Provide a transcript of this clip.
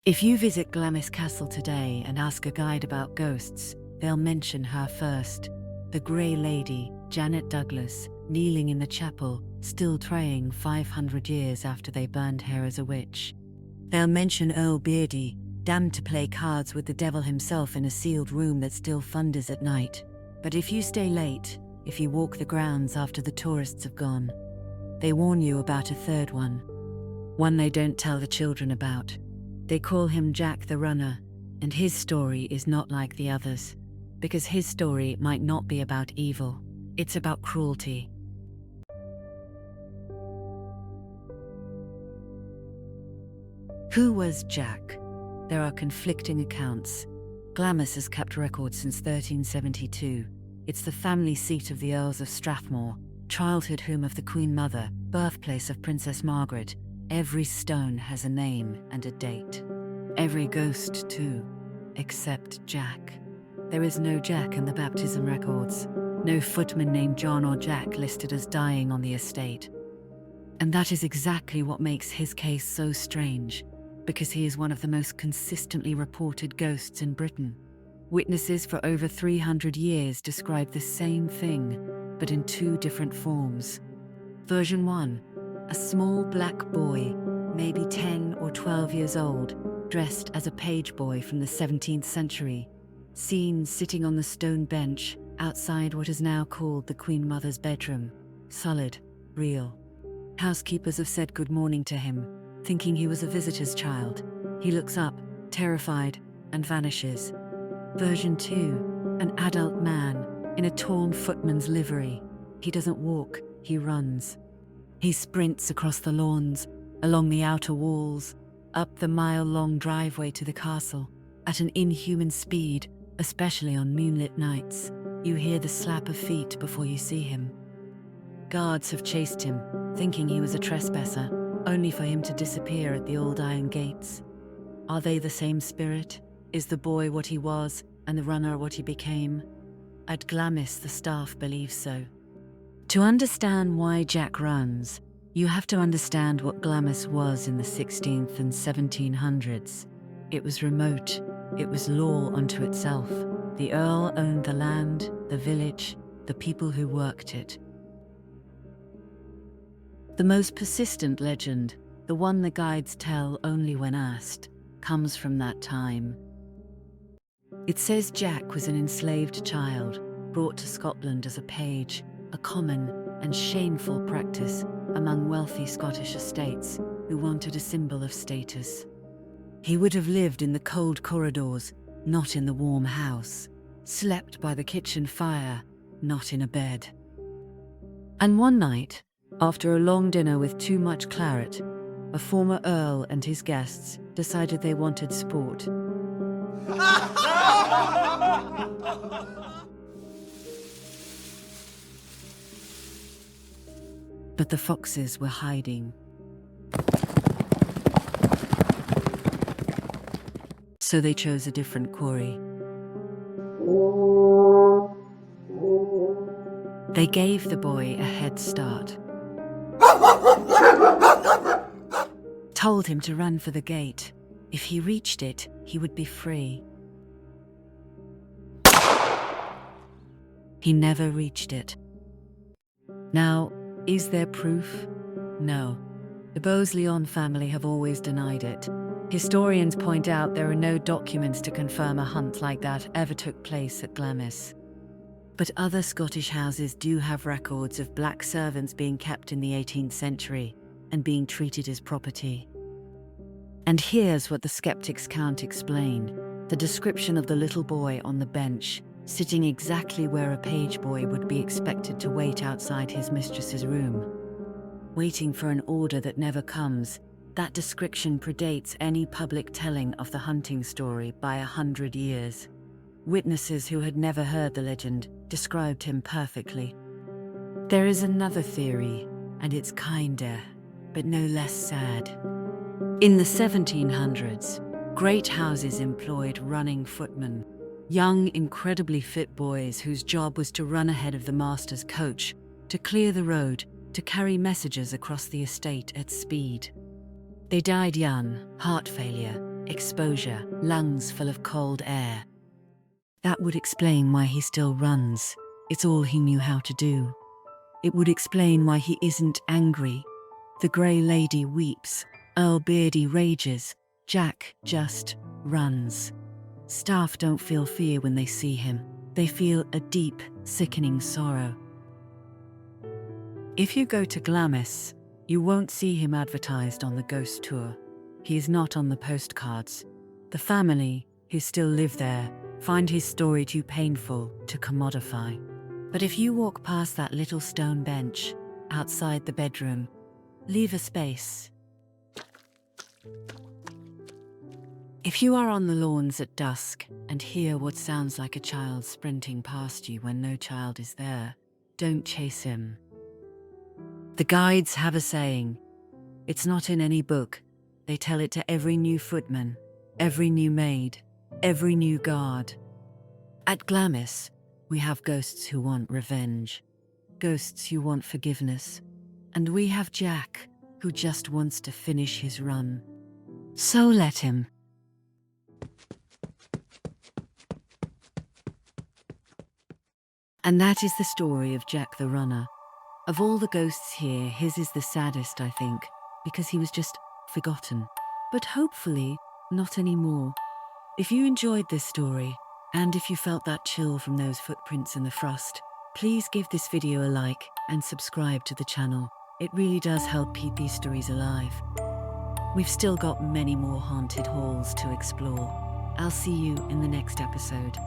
If you visit Glamis Castle today and ask a guide about ghosts, they'll mention her first, the Grey Lady, Janet Douglas, kneeling in the chapel, still praying 500 years after they burned her as a witch. They'll mention Earl Beardie, damned to play cards with the devil himself in a sealed room that still thunders at night. But if you stay late, if you walk the grounds after the tourists have gone, they warn you about a third one they don't tell the children about. They call him Jack the Runner, and his story is not like the others, because his story might not be about evil, it's about cruelty. Who was Jack? There are conflicting accounts. Glamis has kept records since 1372. It's the family seat of the Earls of Strathmore, childhood home of the Queen Mother, birthplace of Princess Margaret. Every stone has a name and a date. Every ghost too, except Jack. There is no Jack in the baptism records. No footman named John or Jack listed as dying on the estate. And that is exactly what makes his case so strange, because he is one of the most consistently reported ghosts in Britain. Witnesses for over 300 years describe the same thing, but in two different forms. Version 1. A small black boy, maybe 10 or 12 years old, dressed as a page boy from the 17th century, seen sitting on the stone bench outside what is now called the Queen Mother's bedroom. Solid, real. Housekeepers have said good morning to him, thinking he was a visitor's child. He looks up, terrified, and vanishes. Version 2. An adult man in a torn footman's livery. He doesn't walk, he runs. He sprints across the lawns, along the outer walls, up the mile-long driveway to the castle, at an inhuman speed, especially on moonlit nights. You hear the slap of feet before you see him. Guards have chased him, thinking he was a trespasser, only for him to disappear at the old iron gates. Are they the same spirit? Is the boy what he was, and the runner what he became? At Glamis, the staff believes so. To understand why Jack runs, you have to understand what Glamis was in the 16th and 1700s. It was remote. It was law unto itself. The Earl owned the land, the village, the people who worked it. The most persistent legend, the one the guides tell only when asked, comes from that time. It says Jack was an enslaved child, brought to Scotland as a page, a common and shameful practice among wealthy Scottish estates who wanted a symbol of status. He would have lived in the cold corridors, not in the warm house, slept by the kitchen fire, not in a bed. And one night, after a long dinner with too much claret, a former earl and his guests decided they wanted sport. But the foxes were hiding. So they chose a different quarry. They gave the boy a head start. Told him to run for the gate. If he reached it, he would be free. He never reached it. Now, is there proof? No. The Beausoleil family have always denied it. Historians point out there are no documents to confirm a hunt like that ever took place at Glamis. But other Scottish houses do have records of black servants being kept in the 18th century and being treated as property. And here's what the skeptics can't explain: the description of the little boy on the bench, sitting exactly where a page boy would be expected to wait outside his mistress's room, waiting for an order that never comes. That description predates any public telling of the hunting story by 100 years. Witnesses who had never heard the legend described him perfectly. There is another theory, and it's kinder, but no less sad. In the 1700s, great houses employed running footmen, young, incredibly fit boys whose job was to run ahead of the master's coach, to clear the road, to carry messages across the estate at speed. They died young, heart failure, exposure, lungs full of cold air. That would explain why he still runs. It's all he knew how to do. It would explain why he isn't angry. The Grey Lady weeps. Earl Beardie rages. Jack just runs. Staff don't feel fear when they see him. They feel a deep, sickening sorrow. If you go to Glamis, you won't see him advertised on the ghost tour. He is not on the postcards. The family, who still live there, find his story too painful to commodify. But if you walk past that little stone bench outside the bedroom, leave a space. If you are on the lawns at dusk and hear what sounds like a child sprinting past you when no child is there, don't chase him. The guides have a saying. It's not in any book. They tell it to every new footman, every new maid, every new guard. At Glamis, we have ghosts who want revenge, ghosts who want forgiveness, and we have Jack, who just wants to finish his run. So let him. And that is the story of Jack the Runner. Of all the ghosts here, his is the saddest, I think, because he was just forgotten. But hopefully, not anymore. If you enjoyed this story, and if you felt that chill from those footprints in the frost, please give this video a like and subscribe to the channel. It really does help keep these stories alive. We've still got many more haunted halls to explore. I'll see you in the next episode.